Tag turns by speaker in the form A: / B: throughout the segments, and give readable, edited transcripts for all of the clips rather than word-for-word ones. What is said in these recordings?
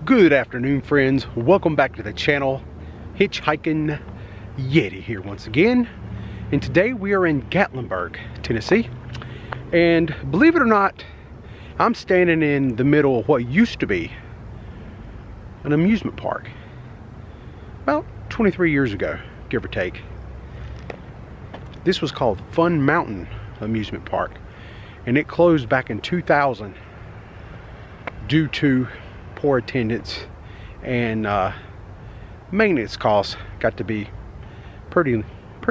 A: Good afternoon, friends. Welcome back to the channel. Hitchhiking Yeti here once again. And today we are in Gatlinburg, Tennessee. And believe it or not, I'm standing in the middle of what used to be an amusement park. About 23 years ago, give or take. This was called Fun Mountain Amusement Park. And it closed back in 2000 due to poor attendance and maintenance costs got to be pretty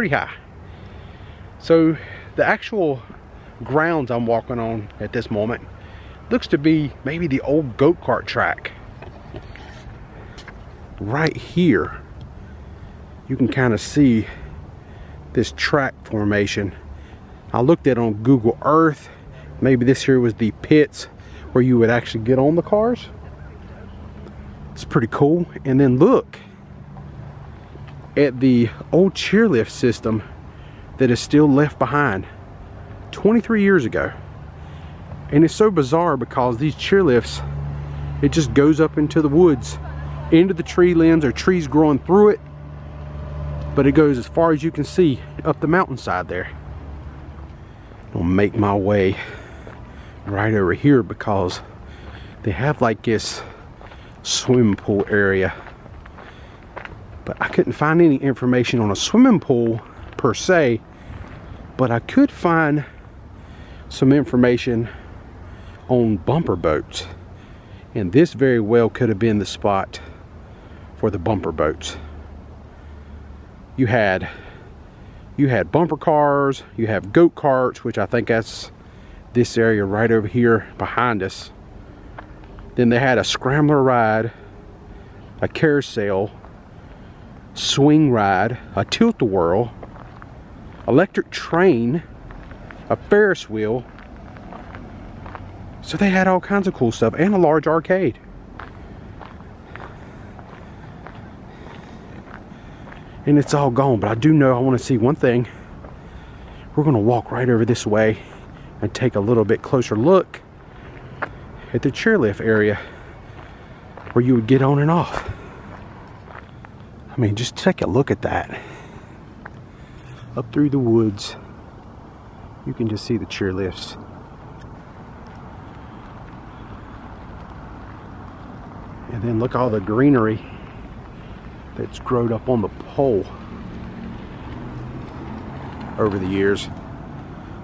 A: high. So the actual grounds I'm walking on at this moment looks to be maybe the old go-kart track. Right here you can kind of see this track formation. I looked at it on Google Earth. Maybe this here was the pits where you would actually get on the cars. It's pretty cool. And then look at the old chairlift system that is still left behind 23 years ago. And it's so bizarre because these chairlifts, it just goes up into the woods, into the tree limbs or trees growing through it, but it goes as far as you can see up the mountainside there. I'll make my way right over here because they have like this swimming pool area, but I couldn't find any information on a swimming pool per se, but I could find some information on bumper boats, and this very well could have been the spot for the bumper boats. You had bumper cars, you have go-karts, which I think that's this area right over here behind us. Then they had a scrambler ride, a carousel, swing ride, a tilt-a-whirl, electric train, a Ferris wheel. So they had all kinds of cool stuff, and a large arcade. And it's all gone, but I do know I want to see one thing. We're going to walk right over this way and take a little bit closer look at the chairlift area where you would get on and off. I mean, just take a look at that. Up through the woods, you can just see the chairlifts. And then look all the greenery that's grown up on the pole over the years.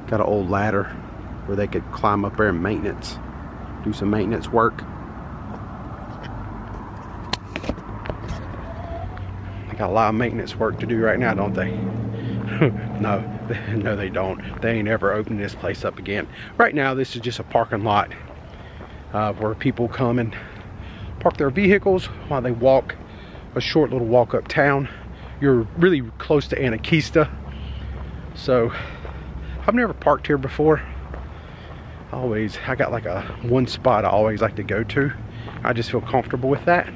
A: Got an old ladder where they could climb up there and do some maintenance work. They got a lot of maintenance work to do right now, don't they? No, they don't. They ain't ever opened this place up again. Right now, this is just a parking lot where people come and park their vehicles while they walk a short little walk uptown. You're really close to Anarchista, so I've never parked here before. I got like one spot I always like to go to. I just feel comfortable with that.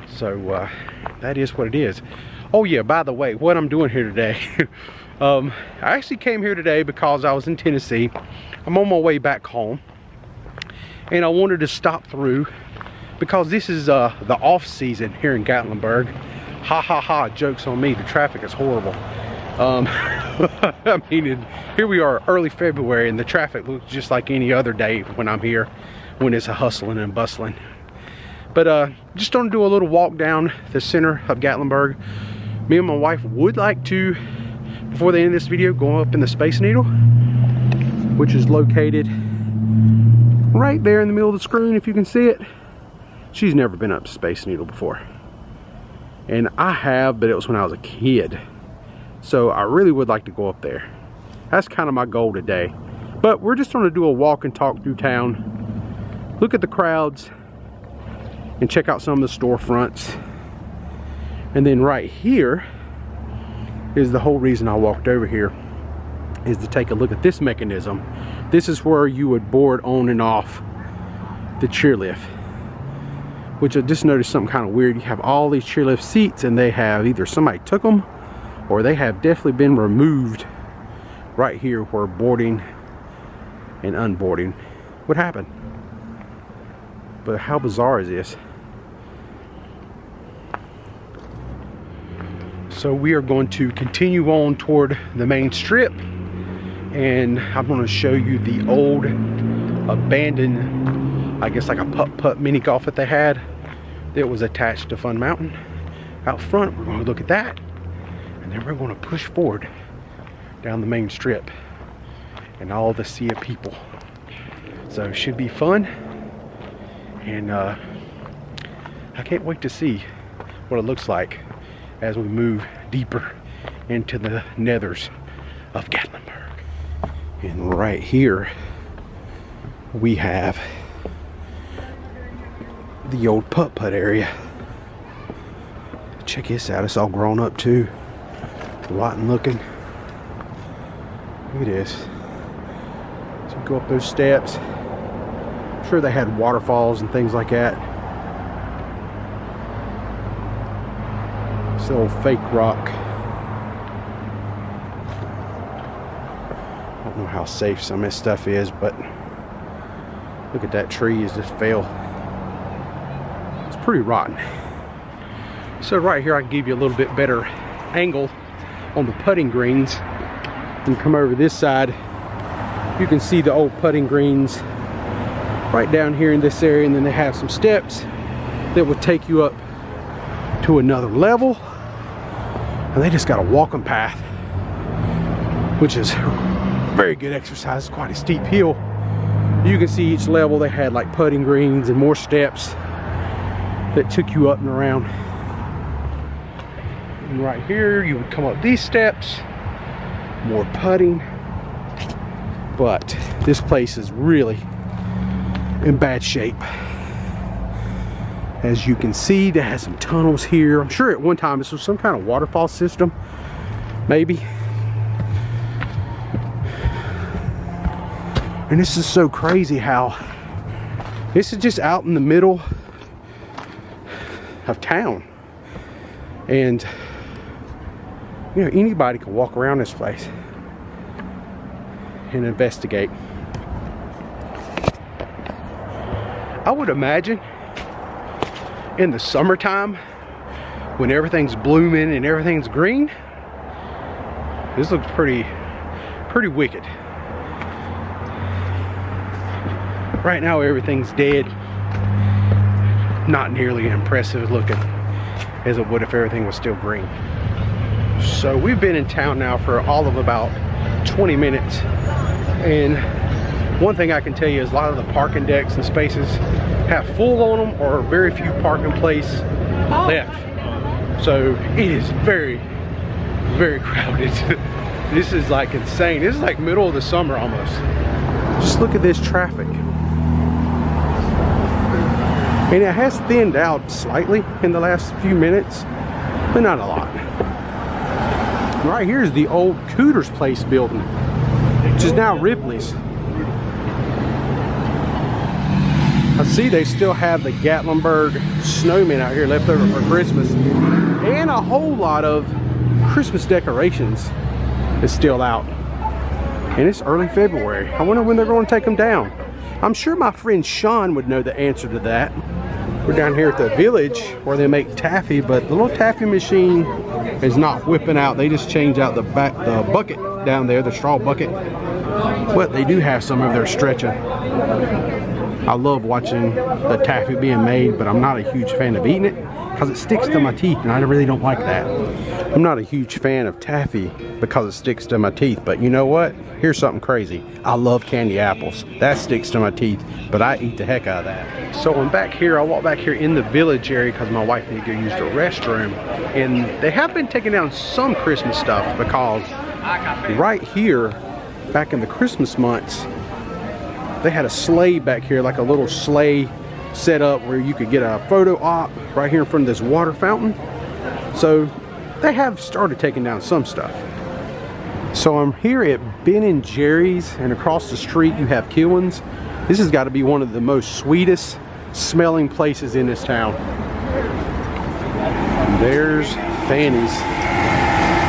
A: So that is what it is. Oh yeah, by the way, what I'm doing here today, I actually came here today because I was in Tennessee. I'm on my way back home, and I wanted to stop through because this is the off season here in Gatlinburg. Ha ha ha, joke's on me, the traffic is horrible. I mean, here we are early February and the traffic looks just like any other day when I'm here, when it's a hustling and bustling. But just going to do a little walk down the center of Gatlinburg. Me and my wife would like to, before the end of this video, go up in the Space Needle, which is located right there in the middle of the screen, if you can see it. She's never been up to Space Needle before, and I have, but it was when I was a kid. So I really would like to go up there. That's kind of my goal today. But we're just going to do a walk and talk through town, look at the crowds, and check out some of the storefronts. And then right here is the whole reason I walked over here, is to take a look at this mechanism. This is where you would board on and off the chairlift, which I just noticed something kind of weird. You have all these chairlift seats, and they have either somebody took them or they have definitely been removed right here where boarding and unboarding would happen. But how bizarre is this? So we are going to continue on toward the main strip, and I'm going to show you the old abandoned, I guess like a putt-putt mini golf that they had that was attached to Fun Mountain. Out front, we're going to look at that, and then we're going to push forward down the main strip and all the sea of people. So it should be fun, and I can't wait to see what it looks like as we move deeper into the nethers of Gatlinburg. And right here we have the old putt-putt area. Check this out, it's all grown up too. Rotten looking. Look at this. So you go up those steps. I'm sure they had waterfalls and things like that. It's the old fake rock. I don't know how safe some of this stuff is, but look at that tree, is just fell. It's pretty rotten. So right here I can give you a little bit better angle on the putting greens. And come over this side, you can see the old putting greens right down here in this area, and then they have some steps that will take you up to another level. And they just got a walking path, which is very good exercise. It's quite a steep hill. You can see each level they had like putting greens and more steps that took you up and around. And right here you would come up these steps, more putting. But this place is really in bad shape. As you can see, they has some tunnels here. I'm sure at one time this was some kind of waterfall system, maybe. And this is so crazy how this is just out in the middle of town. And you know, anybody can walk around this place and investigate. I would imagine in the summertime, when everything's blooming and everything's green, this looks pretty wicked. Right now everything's dead. Not nearly impressive looking as it would if everything was still green. So we've been in town now for all of about 20 minutes, and one thing I can tell you is a lot of the parking decks and spaces have full on them or very few parking place left. So it is very crowded. This is like insane. This is like middle of the summer almost. Just look at this traffic. And it has thinned out slightly in the last few minutes, but not a lot. Right here is the old Cooter's Place building, which is now Ripley's. I see they still have the Gatlinburg snowmen out here left over for Christmas, and a whole lot of Christmas decorations is still out. And it's early February. I wonder when they're going to take them down. I'm sure my friend Sean would know the answer to that. We're down here at the village where they make taffy, but the little taffy machine is not whipping out. They just change out the bucket down there, the straw bucket. But they do have some of their stretching. I love watching the taffy being made, but I'm not a huge fan of eating it because it sticks to my teeth, and I really don't like that. I'm not a huge fan of taffy because it sticks to my teeth, but you know what? Here's something crazy. I love candy apples. That sticks to my teeth, but I eat the heck out of that. So I'm back here. I walk back here in the village area because my wife needs to go use the restroom, and they have been taking down some Christmas stuff because right here, back in the Christmas months, they had a sleigh back here, like a little sleigh set up where you could get a photo op right here in front of this water fountain. So they have started taking down some stuff. So I'm here at Ben & Jerry's, and across the street you have Killen's. This has got to be one of the most sweetest smelling places in this town. There's Fanny's.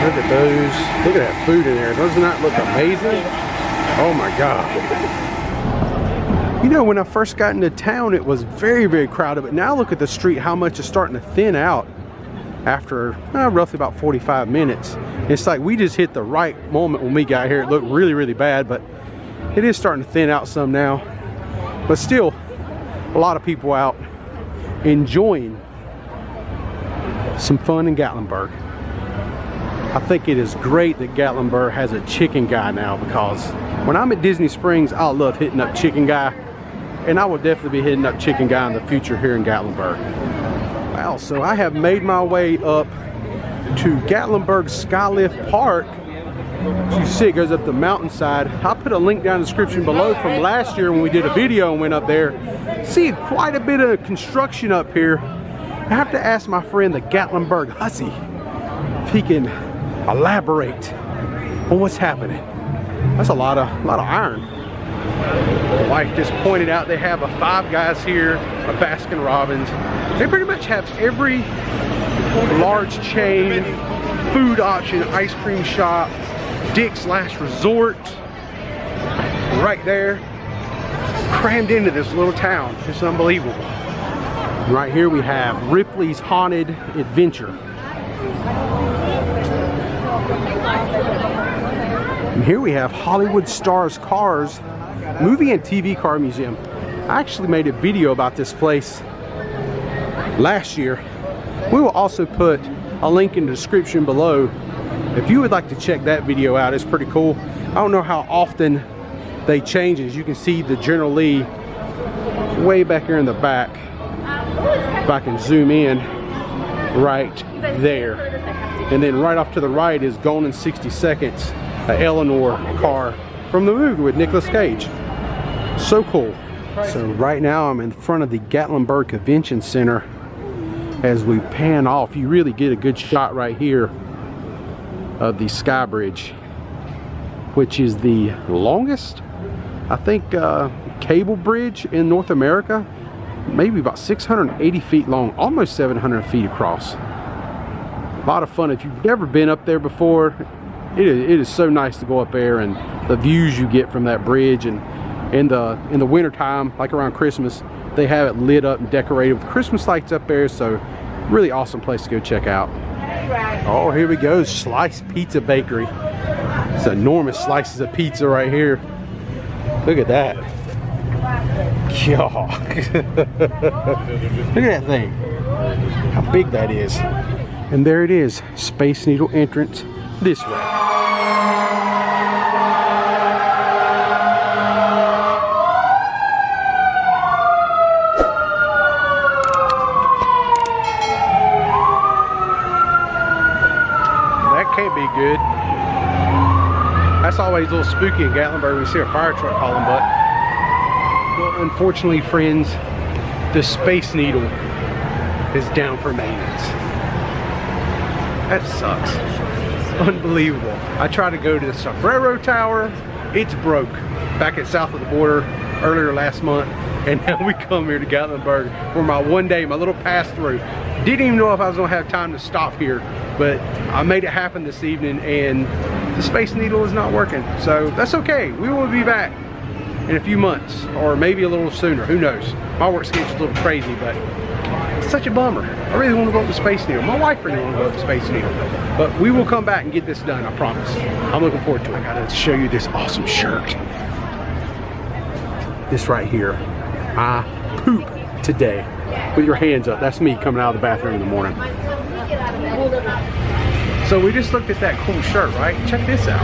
A: Look at those. Look at that food in there. Doesn't that look amazing? Oh my God. You know, when I first got into town, it was very, very crowded, but now look at the street, how much it's starting to thin out after roughly about 45 minutes. It's like we just hit the right moment when we got here. It looked really, really bad, but it is starting to thin out some now. But still, a lot of people out enjoying some fun in Gatlinburg. I think it is great that Gatlinburg has a chicken guy now, because when I'm at Disney Springs, I love hitting up Chicken Guy, and I will definitely be hitting up Chicken Guy in the future here in Gatlinburg. Wow, so I have made my way up to Gatlinburg Skylift Park. As you see, it goes up the mountainside. I'll put a link down in the description below from last year when we did a video and went up there. See quite a bit of construction up here. I have to ask my friend the Gatlinburg Hussy if he can elaborate on what's happening. That's a lot of iron. The wife just pointed out they have a Five Guys here, a Baskin Robbins. They pretty much have every large chain, food option, ice cream shop, Dick's Last Resort, right there, crammed into this little town. It's unbelievable. Right here we have Ripley's Haunted Adventure. And here we have Hollywood Stars Cars Movie and TV Car Museum. I actually made a video about this place last year. We will also put a link in the description below if you would like to check that video out. It's pretty cool. I don't know how often they change. As you can see the General Lee way back here in the back. If I can zoom in, right there. And then right off to the right is Gone in 60 Seconds, an Eleanor car from the movie with Nicolas Cage. So cool. So right now I'm in front of the Gatlinburg Convention Center. As we pan off, you really get a good shot right here of the Sky Bridge, which is the longest, I think, cable bridge in North America. Maybe about 680 feet long, almost 700 feet across. A lot of fun. If you've never been up there before, it is so nice to go up there, and the views you get from that bridge. And in the winter time, like around Christmas, they have it lit up and decorated with Christmas lights up there. So really awesome place to go check out. Oh, here we go, Slice Pizza Bakery. It's enormous slices of pizza right here. Look at that. God. Look at that thing. How big that is. And there it is, Space Needle entrance this way. That can't be good. That's always a little spooky in Gatlinburg when you see a fire truck hauling butt. Well, unfortunately, friends, the Space Needle is down for maintenance. That sucks. Unbelievable. I tried to go to the Sombrero Tower. It's broke. Back at south of the border earlier last month. And now we come here to Gatlinburg for my one day, my little pass through. Didn't even know if I was gonna have time to stop here, but I made it happen this evening, and the Space Needle is not working. So that's okay. We will be back in a few months, or maybe a little sooner, who knows. My work schedule's a little crazy, but it's such a bummer. I really want to go up the Space Needle. My wife really wants to go up the Space Needle. But we will come back and get this done, I promise. I'm looking forward to it. I gotta show you this awesome shirt. This right here. I poop today. With your hands up. That's me coming out of the bathroom in the morning. So we just looked at that cool shirt, right? Check this out.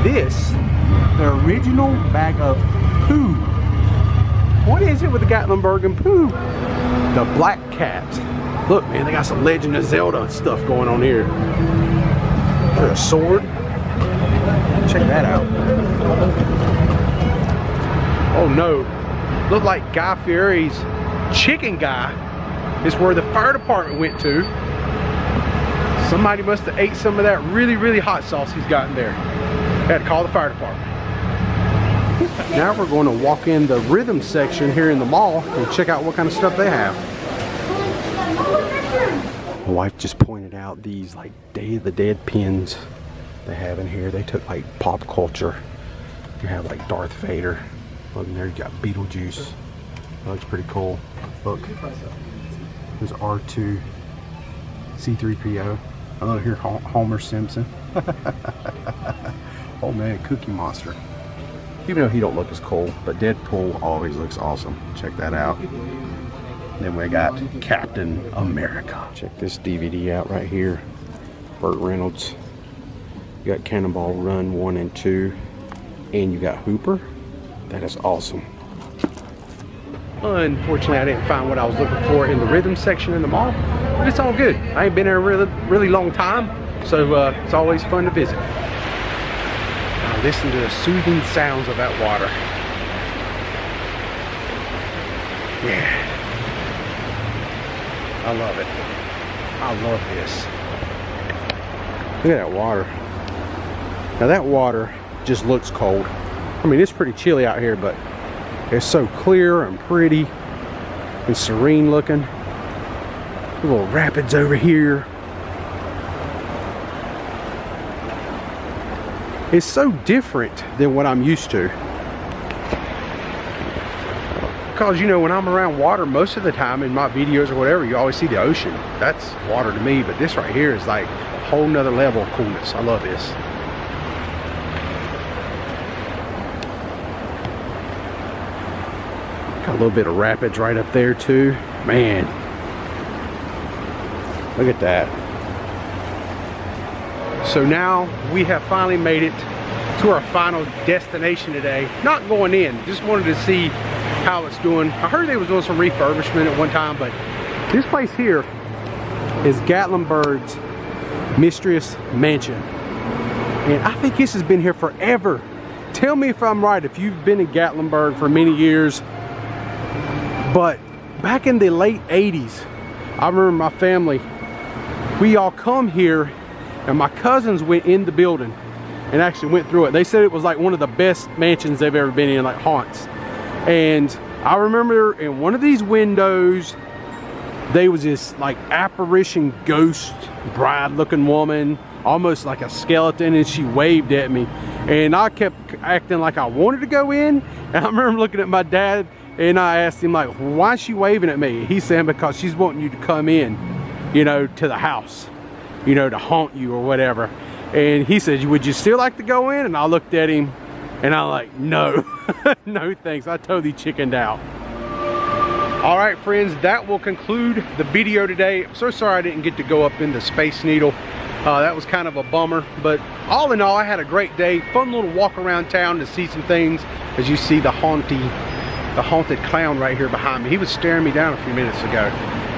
A: This, the original bag of poo. What is it with the Gatlinburg and poo? The Black Cat. Look, man, they got some Legend of Zelda stuff going on here. There's a sword. Check that out. Oh no. Look like Guy Fieri's Chicken Guy is where the fire department went to. Somebody must have ate some of that really, really hot sauce he's got in there. Had to call the fire department. Now we're going to walk in the rhythm section here in the mall and check out what kind of stuff they have. My wife just pointed out these like Day of the Dead pins they have in here. They took like pop culture. You have like Darth Vader. Look, and there you got Beetlejuice. That looks pretty cool. Look, there's R2, C3PO. Oh, here Homer Simpson. Oh man, Cookie Monster. Even though he don't look as cool, but Deadpool always looks awesome. Check that out. Then we got Captain America. Check this DVD out right here. Burt Reynolds. You got Cannonball Run 1 and 2. And you got Hooper. That is awesome. Unfortunately, I didn't find what I was looking for in the rhythm section in the mall, but it's all good. I ain't been there a really long time, so it's always fun to visit. Now listen to the soothing sounds of that water. Yeah. I love it. I love this. Look at that water. Now that water just looks cold. I mean, it's pretty chilly out here, but it's so clear and pretty and serene looking. Little rapids over here. It's so different than what I'm used to. Because, you know, when I'm around water most of the time in my videos or whatever, you always see the ocean. That's water to me, but this right here is like a whole nother level of coolness. I love this. Got a little bit of rapids right up there too. Man, look at that. So now we have finally made it to our final destination today. Not going in, just wanted to see how it's doing. I heard they was doing some refurbishment at one time, but this place here is Gatlinburg's Mistress Mansion. And I think this has been here forever. Tell me if I'm right, if you've been in Gatlinburg for many years. But back in the late 80s, I remember my family, we all come here and my cousins went in the building and actually went through it. They said it was like one of the best mansions they've ever been in, like haunts. And I remember in one of these windows, there was this like apparition ghost bride looking woman, almost like a skeleton, and she waved at me. And I kept acting like I wanted to go in. And I remember looking at my dad and I asked him, like, why is she waving at me? He's saying because she's wanting you to come in, you know, to the house, you know, to haunt you or whatever. And he said, would you still like to go in? And I looked at him and I'm like, no, no thanks. I totally chickened out. All right, friends, that will conclude the video today. I'm so sorry I didn't get to go up in the Space Needle. That was kind of a bummer, but all in all, I had a great day. Fun little walk around town to see some things. As you see the haunted clown right here behind me. He was staring me down a few minutes ago.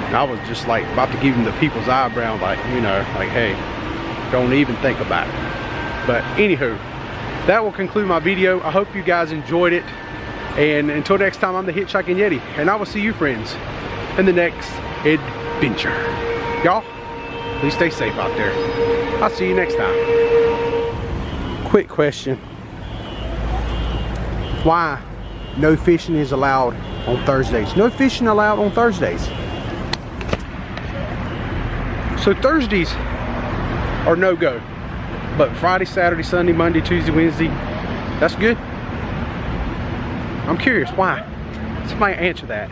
A: And I was just like about to give him the people's eyebrow, like, you know, like, hey, don't even think about it. But anywho, that will conclude my video. I hope you guys enjoyed it. And until next time, I'm the Hitchhiking Yeti. And I will see you friends in the next adventure. Y'all, please stay safe out there. I'll see you next time. Quick question. Why no fishing is allowed on Thursdays? No fishing allowed on Thursdays. So Thursdays are no-go. But Friday, Saturday, Sunday, Monday, Tuesday, Wednesday, that's good. I'm curious, why? Somebody answer that.